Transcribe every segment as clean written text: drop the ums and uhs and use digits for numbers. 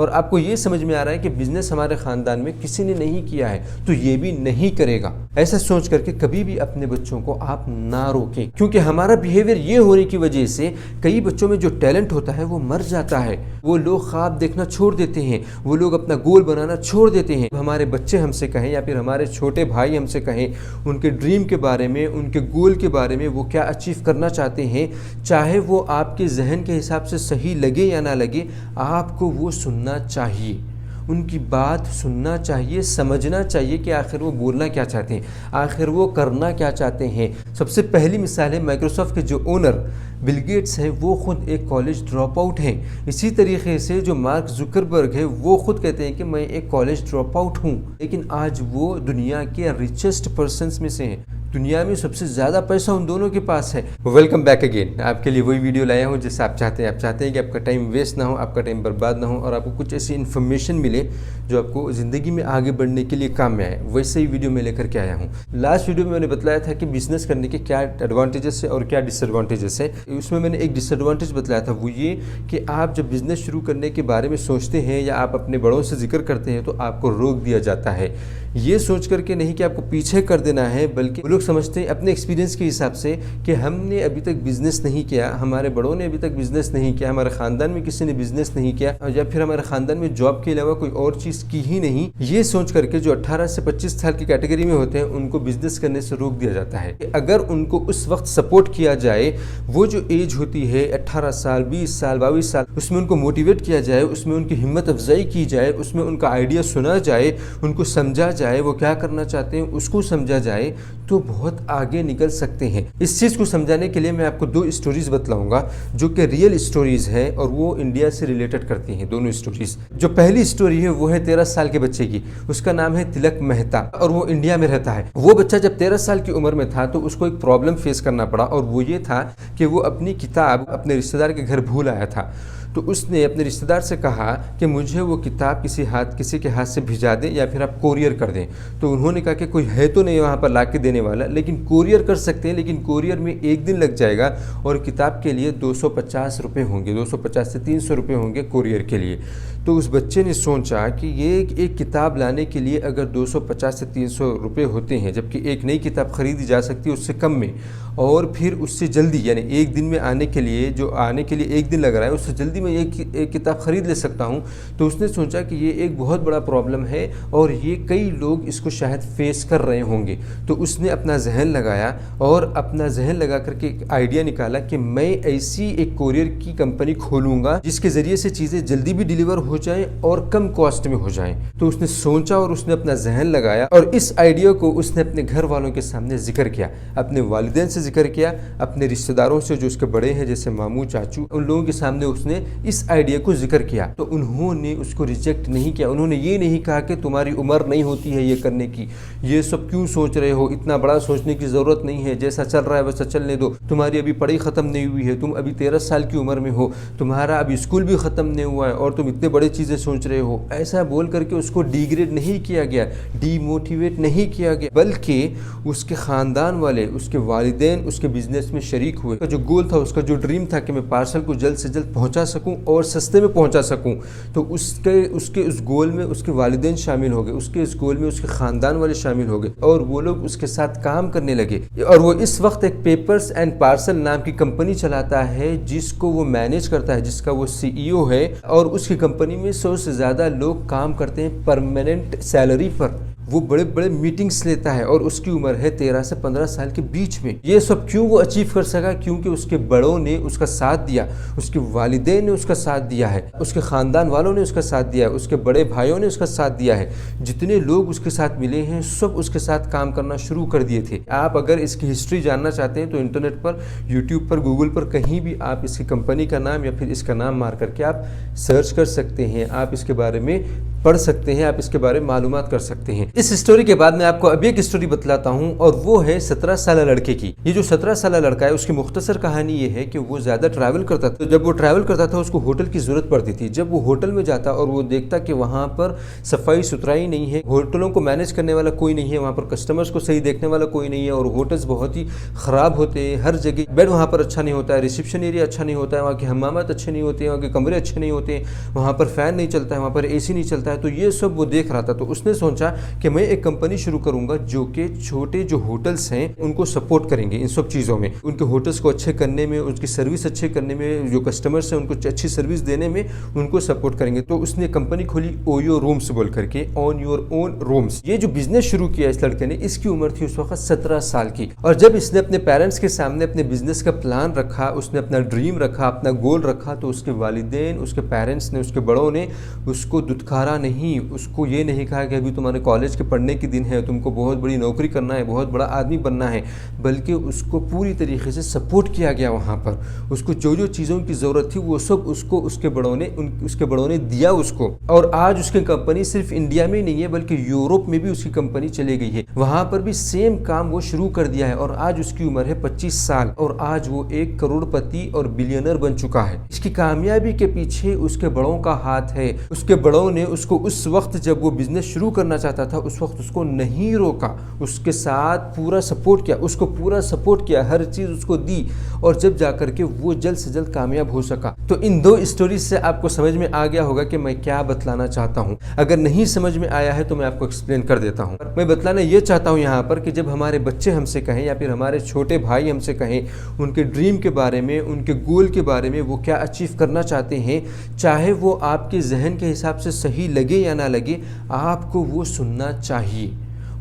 اور آپ کو یہ سمجھ میں آ رہا ہے کہ بزنس ہمارے خاندان میں کسی نے نہیں کیا ہے تو یہ بھی نہیں کرے گا، ایسا سوچ کر کے کبھی بھی اپنے بچوں کو آپ نہ روکیں، کیونکہ ہمارا بیہیویئر یہ ہونے کی وجہ سے کئی بچوں میں جو ٹیلنٹ ہوتا ہے وہ مر جاتا ہے، وہ لوگ خواب دیکھنا چھوڑ دیتے ہیں، وہ لوگ اپنا گول بنانا چھوڑ دیتے ہیں۔ ہمارے بچے ہم سے کہیں یا پھر ہمارے چھوٹے بھائی ہم سے کہیں ان کے ڈریم کے بارے میں، ان کے گول کے بارے میں، وہ کیا اچیو کرنا چاہتے ہیں، چاہے وہ آپ کے ذہن کے حساب سے صحیح لگے یا نہ لگے، آپ کو وہ سننا چاہیے، ان کی بات سننا چاہیے، سمجھنا چاہیے کہ آخر وہ بولنا کیا چاہتے ہیں، آخر وہ کرنا کیا چاہتے ہیں۔ سب سے پہلی مثال ہے مائیکروسافٹ کے جو اونر بل گیٹس ہیں، وہ خود ایک کالج ڈراپ آؤٹ ہیں۔ اسی طریقے سے جو مارک زکربرگ ہے، وہ خود کہتے ہیں کہ میں ایک کالج ڈراپ آؤٹ ہوں، لیکن آج وہ دنیا کے ریچسٹ پرسنس میں سے ہیں، دنیا میں سب سے زیادہ پیسہ ان دونوں کے پاس ہے۔ ویلکم بیک اگین، آپ کے لیے وہی ویڈیو لایا ہوں جیسے آپ چاہتے ہیں کہ آپ کا ٹائم ویسٹ نہ ہو، آپ کا ٹائم برباد نہ ہو، اور آپ کو کچھ ایسی انفارمیشن ملے جو آپ کو زندگی میں آگے بڑھنے کے لیے کام میں آئے۔ ویسے ہی ویڈیو میں لے کر کے آیا ہوں۔ لاسٹ ویڈیو میں نے بتلایا تھا کہ بزنس کرنے کے کیا ایڈوانٹیجز ہیں اور کیا ڈس ایڈوانٹیجز ہیں۔ اس میں نے ایک ڈس ایڈوانٹیج بتلایا تھا، وہ یہ کہ آپ جب بزنس شروع کرنے کے بارے میں سوچتے ہیں یا آپ اپنے بڑوں سے ذکر کرتے ہیں تو آپ کو روک دیا جاتا ہے، یہ سوچ کر کے نہیں کہ آپ کو پیچھے کر دینا ہے، بلکہ وہ لوگ سمجھتے ہیں اپنے ایکسپیرینس کے حساب سے کہ ہم نے ابھی تک بزنس نہیں کیا، ہمارے بڑوں نے ابھی تک بزنس نہیں کیا، ہمارے خاندان میں کسی نے بزنس نہیں کیا، یا پھر ہمارے خاندان میں جاب کے علاوہ کوئی اور چیز کی ہی نہیں، یہ سوچ کر کے جو 18 سے 25 سال کی کیٹیگری میں ہوتے ہیں ان کو بزنس کرنے سے روک دیا جاتا ہے۔ اگر ان کو اس وقت سپورٹ کیا جائے، وہ جو ایج ہوتی ہے 18 سال 20 سال 22 سال، اس میں ان کو موٹیویٹ کیا جائے، اس میں ان کی ہمت افزائی کی جائے، اس میں ان کا آئیڈیا سنا جائے، ان کو سمجھا جائے، وہ کیا کرنا چاہتے ہیں اس کو سمجھا جائے، تو بہت آگے نکل سکتے ہیں۔ اس چیز کو سمجھانے کے لیے میں آپ کو 2 اسٹوریز بتلاؤں گا جو کہ ریئل اسٹوریز ہیں اور وہ انڈیا سے ریلیٹڈ کرتی ہیں دونوں اسٹوریز۔ جو پہلی اسٹوری ہے وہ ہے 13 سال کے بچے کی، اس کا نام ہے تلک مہتا اور وہ انڈیا میں رہتا ہے۔ وہ بچہ جب 13 سال کی عمر میں تھا تو اس کو ایک پرابلم فیس کرنا پڑا، اور وہ یہ تھا کہ وہ اپنی کتاب اپنے رشتہ دار کے گھر بھول آیا تھا۔ تو اس نے اپنے رشتہ دار سے کہا کہ مجھے وہ کتاب کسی کے ہاتھ سے بھیجا دیں یا پھر آپ کوریئر کر دیں۔ تو انہوں نے کہا کہ کوئی ہے تو نہیں وہاں پر لا کے دینے والا، لیکن کوریئر کر سکتے ہیں، لیکن کوریئر میں 1 دن لگ جائے گا اور کتاب کے لیے 250 روپے ہوں گے، 250 سے 300 روپے ہوں گے کوریئر کے لیے۔ تو اس بچے نے سوچا کہ یہ ایک کتاب لانے کے لیے اگر 250 سے 300 روپے ہوتے ہیں، جبکہ ایک نئی کتاب خریدی جا سکتی ہے اس سے کم میں، اور پھر اس سے جلدی یعنی 1 دن میں آنے کے لیے 1 دن لگ رہا ہے، اس سے جلدی میں ایک کتاب خرید لے سکتا ہوں۔ تو اس نے سوچا کہ یہ ایک بہت بڑا پرابلم ہے اور یہ کئی لوگ اس کو شاید فیس کر رہے ہوں گے۔ تو اس نے اپنا ذہن لگایا اور اپنا ذہن لگا کر کے ایک آئیڈیا نکالا کہ میں ایسی ایک کوریئر کی کمپنی کھولوں گا جس کے ذریعے سے چیزیں جلدی بھی ڈیلیور ہو جائیں اور کم کاسٹ میں ہو جائیں۔ تو اس نے سوچا اور اس نے اپنا ذہن لگایا اور اس آئیڈیا کو اس نے اپنے گھر والوں کے سامنے ذکر کیا، اپنے والدین سے ذکر کیا، اپنے رشتہ داروں سے جو اس کے بڑے ہیں جیسے ماموں چاچو، ان لوگوں کے سامنے اس نے اس آئیڈیا کو ذکر کیا۔ تو انہوں نے اس کو ریجیکٹ نہیں کیا، انہوں نے یہ نہیں کہا کہ تمہاری عمر نہیں ہوتی ہے یہ کرنے کی، یہ سب کیوں سوچ رہے ہو، اتنا بڑا سوچنے کی ضرورت نہیں ہے، جیسا چل رہا ہے ویسا چلنے دو، تمہاری ابھی پڑھائی ختم نہیں ہوئی ہے، تم ابھی 13 سال کی عمر میں ہو، تمہارا ابھی اسکول بھی ختم نہیں ہوا ہے اور تم اتنے بڑے چیزیں سوچ رہے ہو۔ ایسا بول کر کے اس کو ڈیگریڈ نہیں کیا گیا، ڈی موٹیویٹ نہیں کیا گیا، بلکہ اس کے خاندان والے، اس کے والدین اس کے بزنس میں شریک ہوئے۔ جو گول تھا، اس کا جو ڈریم تھا کہ میں پارسل کو جلد سے جلد پہنچا سکوں اور سستے میں پہنچا سکوں، تو اس گول میں اس کے والدین شامل ہو گئے، اس گول میں اس کے خاندان والے شامل ہو گئے اور وہ لوگ اس کے ساتھ کام کرنے لگے۔ اور وہ اس وقت ایک پیپرز اینڈ پارسل نام کی کمپنی چلاتا ہے جس کو وہ مینیج کرتا ہے، جس کا وہ CEO ہے، اور اس کی کمپنی میں 100 سے زیادہ لوگ کام کرتے ہیں پرماننٹ سیلری پر۔ وہ بڑے بڑے میٹنگز لیتا ہے اور اس کی عمر ہے 13 سے 15 سال کے بیچ میں۔ یہ سب کیوں وہ اچیو کر سکا؟ کیونکہ اس کے بڑوں نے اس کا ساتھ دیا، اس کے والدین نے اس کا ساتھ دیا ہے، اس کے خاندان والوں نے اس کا ساتھ دیا ہے، اس کے بڑے بھائیوں نے اس کا ساتھ دیا ہے۔ جتنے لوگ اس کے ساتھ ملے ہیں سب اس کے ساتھ کام کرنا شروع کر دیے تھے۔ آپ اگر اس کی ہسٹری جاننا چاہتے ہیں تو انٹرنیٹ پر، یوٹیوب پر، گوگل پر کہیں بھی آپ اس کی کمپنی کا نام یا پھر اس کا نام مار کر کے آپ سرچ کر سکتے ہیں، آپ اس کے بارے میں پڑھ سکتے ہیں، آپ اس کے بارے میں معلومات کر سکتے ہیں۔ इस स्टोरी के बाद मैं आपको अभी एक स्टोरी बतलाता हूँ और वो है 17 साल लड़के की। ये जो 17 साल लड़का है उसकी मुख्तसर कहानी ये है कि वो ज़्यादा ट्रैवल करता था। तो जब वो ट्रैवल करता था उसको होटल की ज़रूरत पड़ती थी। जब वो होटल में जाता और वो देखता कि वहाँ पर सफाई सुथराई नहीं है, होटलों को मैनेज करने वाला कोई नहीं है, वहाँ पर कस्टमर्स को सही देखने वाला कोई नहीं है और होटल्स बहुत ही ख़राब होते हैं। हर जगह बेड वहाँ पर अच्छा नहीं होता है, रिसेप्शन एरिया अच्छा नहीं होता है, वहाँ के हमामात अच्छे नहीं होते हैं, वहाँ के कमरे अच्छे नहीं होते हैं, वहाँ पर फ़ैन नहीं चलता है, वहाँ पर AC नहीं चलता है। तो ये सब वो देख रहा था। तो उसने सोचा कि मैं एक कंपनी शुरू करूंगा जो कि छोटे जो होटल्स हैं उनको सपोर्ट करेंगे इन सब चीज़ों में, उनके होटल्स को अच्छे करने में, उनकी सर्विस अच्छे करने में, जो कस्टमर्स हैं उनको अच्छी सर्विस देने में उनको सपोर्ट करेंगे। तो उसने कंपनी खोली ओयो रूम्स बोल करके, ऑन योर ओन रूम्स। ये जो बिजनेस शुरू किया इस लड़के ने, इसकी उम्र थी उस वक्त 17 साल की। और जब इसने अपने पेरेंट्स के सामने अपने बिजनेस का प्लान रखा, उसने अपना ड्रीम रखा, अपना गोल रखा, तो उसके वालिदैन, उसके पेरेंट्स ने, उसके बड़ों ने उसको दुत्कारा नहीं, उसको ये नहीं कहा कि अभी तुम्हारे कॉलेज के पढ़ने के दिन है, तुमको बहुत बड़ी नौकरी करना है, बहुत बड़ा आदमी बनना है, बल्कि उसको पूरी तरीके से सपोर्ट किया गया। वहाँ पर उसको जो जो चीज़ों की ज़रूरत थी वो सब उसको उसके बड़ों ने दिया उसको। और आज उसकी कंपनी सिर्फ इंडिया में ही नहीं है बल्कि यूरोप में भी उसकी कंपनी चले गई है, वहाँ पर भी सेम काम वो शुरू कर दिया है। और आज उसकी उम्र है 25 साल और आज वो 1 करोड़पति और बिलियनर बन चुका है। इसकी कामयाबी के पीछे उसके बड़ों का हाथ है। उसके बड़ों ने उसको उस वक्त जब वो बिजनेस शुरू करना चाहता था उस वक्त उसको नहीं रोका, उसके साथ पूरा सपोर्ट किया, उसको पूरा सपोर्ट किया, हर चीज़ उसको दी और जब जाकर के वो जल्द से जल्द कामयाब हो सका। तो इन 2 स्टोरीज से आपको समझ में आ गया होगा कि मैं क्या बतलाना चाहता हूँ। अगर नहीं समझ में आया है तो मैं आपको एक्सप्लेन कर देता हूँ। मैं बतलाना ये चाहता हूँ यहाँ पर कि जब हमारे बच्चे हमसे कहें या फिर हमारे छोटे भाई हमसे कहें उनके ड्रीम के बारे में, उनके गोल के बारे में, वो क्या अचीव करना चाहते हैं, चाहे वो आपके जहन के हिसाब से सही लगे या ना लगे, आपको वो सुनना चाहिए,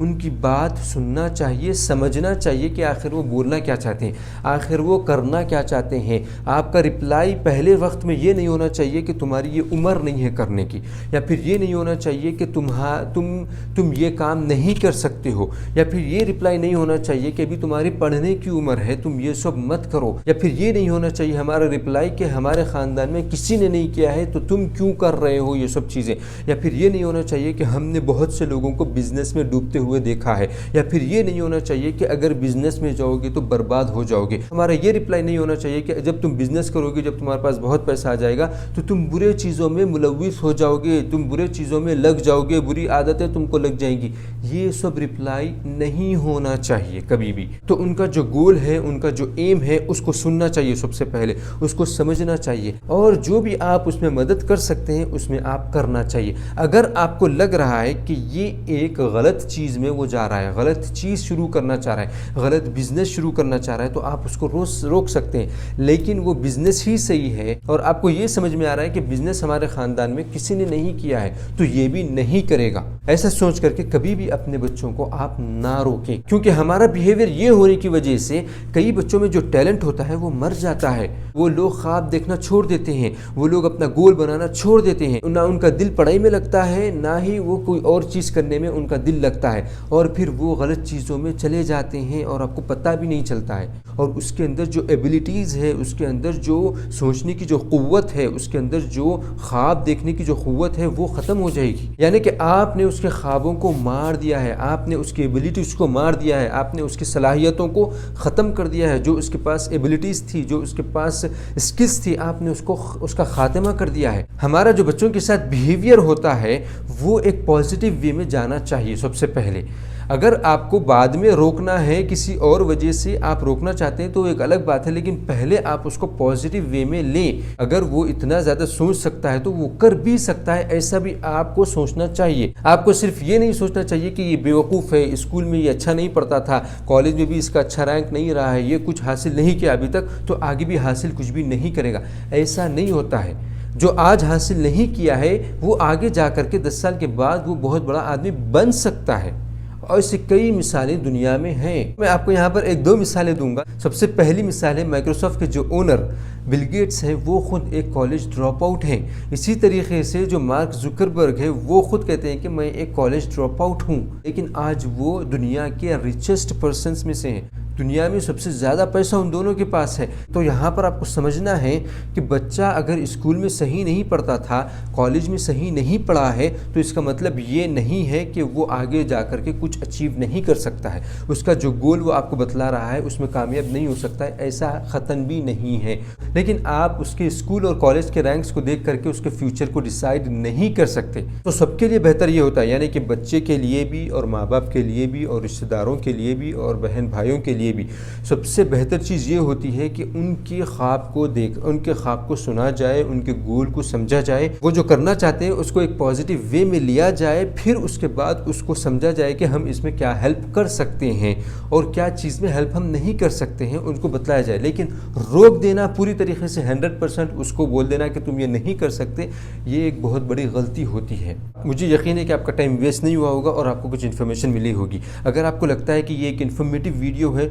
उनकी बात सुनना चाहिए, समझना चाहिए कि आखिर वो बोलना क्या चाहते हैं, आखिर वो करना क्या चाहते हैं। आपका रिप्लाई पहले वक्त में ये नहीं होना चाहिए कि तुम्हारी ये उम्र नहीं है करने की, या फिर ये नहीं होना चाहिए कि तुम ये काम नहीं कर सकते हो, या फिर ये रिप्लाई नहीं होना चाहिए कि अभी तुम्हारी पढ़ने की उम्र है, तुम ये सब मत करो, या फिर ये नहीं होना चाहिए हमारा रिप्लाई कि हमारे ख़ानदान में किसी ने नहीं किया है तो तुम क्यों कर रहे हो ये सब चीज़ें, या फिर ये नहीं होना चाहिए कि हमने बहुत से लोगों को बिजनेस में डूबते हुए देखा है, या फिर ये नहीं होना चाहिए कि अगर बिजनेस में जाओगे तो बर्बाद हो जाओगे। हमारा ये रिप्लाई नहीं होना चाहिए कि जब तुम बिजनेस करोगे, जब तुम्हारे पास बहुत पैसा आ जाएगा तो तुम बुरे चीज़ों में मुलविस हो जाओगे, तुम बुरे चीज़ों में लग जाओगे, बुरी आदतें तुमको लग जाएंगी। ये सब रिप्लाई नहीं होना चाहिए कभी भी। तो उनका जो गोल है, उनका जो एम है, उसको सुनना चाहिए, सबसे पहले उसको समझना चाहिए और जो भी आप उसमें मदद कर सकते हैं उसमें आप करना चाहिए। अगर आपको लग रहा है कि ये एक गलत चीज़ में वो जा रहा है, गलत चीज़ शुरू करना चाह रहा है, गलत बिजनेस शुरू करना चाह रहा है, तो आप उसको रोक सकते हैं, लेकिन वो बिजनेस ही सही है और आपको ये समझ में आ रहा है कि बिजनेस हमारे ख़ानदान में किसी ने नहीं किया है तो ये भी नहीं करेगा, ऐसा सोच करके कभी भी अपने बच्चों को आप ना रोकें। क्योंकि हमारा बिहेवियर ये होने की वजह से कई बच्चों में जो टैलेंट होता है वो मर जाता है। वो लोग ख्वाब देखना छोड़ देते हैं, वो लोग अपना गोल बनाना छोड़ देते हैं, ना उनका दिल पढ़ाई में लगता है, ना ही वो कोई और चीज़ करने में उनका दिल लगता है और फिर वो गलत चीज़ों में चले जाते हैं और आपको पता भी नहीं चलता है। और उसके अंदर जो एबिलिटीज़ है, उसके अंदर जो सोचने की जो क़ुव्वत है, उसके अंदर जो ख्वाब देखने की जो क़ुव्वत है वो ख़त्म हो जाएगी। यानी कि आपने उसके ख्वाबों को मार दिया है, आपने उसकी एबिलिटीज़ को मार दिया है, आपने उसकी सलाहियतों को ख़त्म कर दिया है। जो उसके पास एबिलिटीज़ थी, जो उसके पास स्किल्स थी, आपने उसका ख़ात्मा कर दिया है। हमारा जो बच्चों के साथ बिहेवियर होता है वो एक पॉजिटिव वे में जाना चाहिए सबसे पहले। अगर आपको बाद में रोकना है, किसी और वजह से आप रोकना चाहते हैं तो एक अलग बात है, लेकिन पहले आप उसको पॉजिटिव वे में लें। अगर वो इतना ज़्यादा सोच सकता है तो वो कर भी सकता है, ऐसा भी आपको सोचना चाहिए। आपको सिर्फ ये नहीं सोचना चाहिए कि ये बेवकूफ़ है, स्कूल में ये अच्छा नहीं पढ़ता था, कॉलेज में भी इसका अच्छा रैंक नहीं रहा है, ये कुछ हासिल नहीं किया अभी तक तो आगे भी हासिल कुछ भी नहीं करेगा। ऐसा नहीं होता है। जो आज हासिल नहीं किया है वो आगे जा कर के 10 साल के बाद वो बहुत बड़ा आदमी बन सकता है और ऐसी कई मिसालें दुनिया में हैं। मैं आपको यहाँ पर 1-2 मिसालें दूंगा। सबसे पहली मिसाल है माइक्रोसॉफ्ट के जो ओनर बिल गेट्स हैं, वो खुद एक कॉलेज ड्रॉप आउट हैं। इसी तरीके से जो मार्क जुकरबर्ग है वो खुद कहते हैं कि मैं एक कॉलेज ड्रॉप आउट हूँ, लेकिन आज वो दुनिया के रिचेस्ट पर्सन्स में से हैं। दुनिया में सबसे ज़्यादा पैसा उन दोनों के पास है। तो यहाँ पर आपको समझना है कि बच्चा अगर स्कूल में सही नहीं पढ़ता था, कॉलेज में सही नहीं पढ़ा है, तो इसका मतलब ये नहीं है कि वो आगे जा कर के कुछ अचीव नहीं कर सकता है। उसका जो गोल वो आपको बतला रहा है उसमें कामयाब नहीं हो सकता है, ऐसा ख़तन भी नहीं है। लेकिन आप उसके स्कूल और कॉलेज के रैंक्स को देख करके उसके फ्यूचर को डिसाइड नहीं कर सकते। तो सबके लिए बेहतर ये होता है, यानी कि बच्चे के लिए भी और माँ बाप के लिए भी और रिश्तेदारों के लिए भी और बहन भाइयों के लिए भी सबसे बेहतर चीज़ ये होती है कि उनके ख्वाब को सुना जाए, उनके गोल को समझा जाए, वो जो करना चाहते हैं उसको एक पॉजिटिव वे में लिया जाए, फिर उसके बाद उसको समझा जाए कि हम इसमें क्या हेल्प कर सकते हैं और क्या चीज़ में हेल्प हम नहीं कर सकते हैं, उनको बतलाया जाए। लेकिन रोक देना पूरी तरीके से 100% उसको बोल देना कि तुम ये नहीं कर सकते, ये एक बहुत बड़ी गलती होती है। मुझे यकीन है कि आपका टाइम वेस्ट नहीं हुआ होगा और आपको कुछ इन्फॉर्मेशन मिली होगी। अगर आपको लगता है कि ये एक इन्फॉर्मेटिव वीडियो है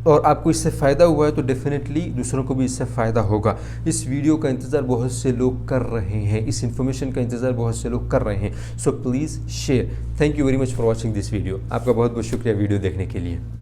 और आपको इससे फ़ायदा हुआ है तो डेफिनेटली दूसरों को भी इससे फ़ायदा होगा। इस वीडियो का इंतज़ार बहुत से लोग कर रहे हैं, इस इन्फॉर्मेशन का इंतज़ार बहुत से लोग कर रहे हैं। So please share. Thank you very much for watching this video. आपका बहुत बहुत शुक्रिया वीडियो देखने के लिए।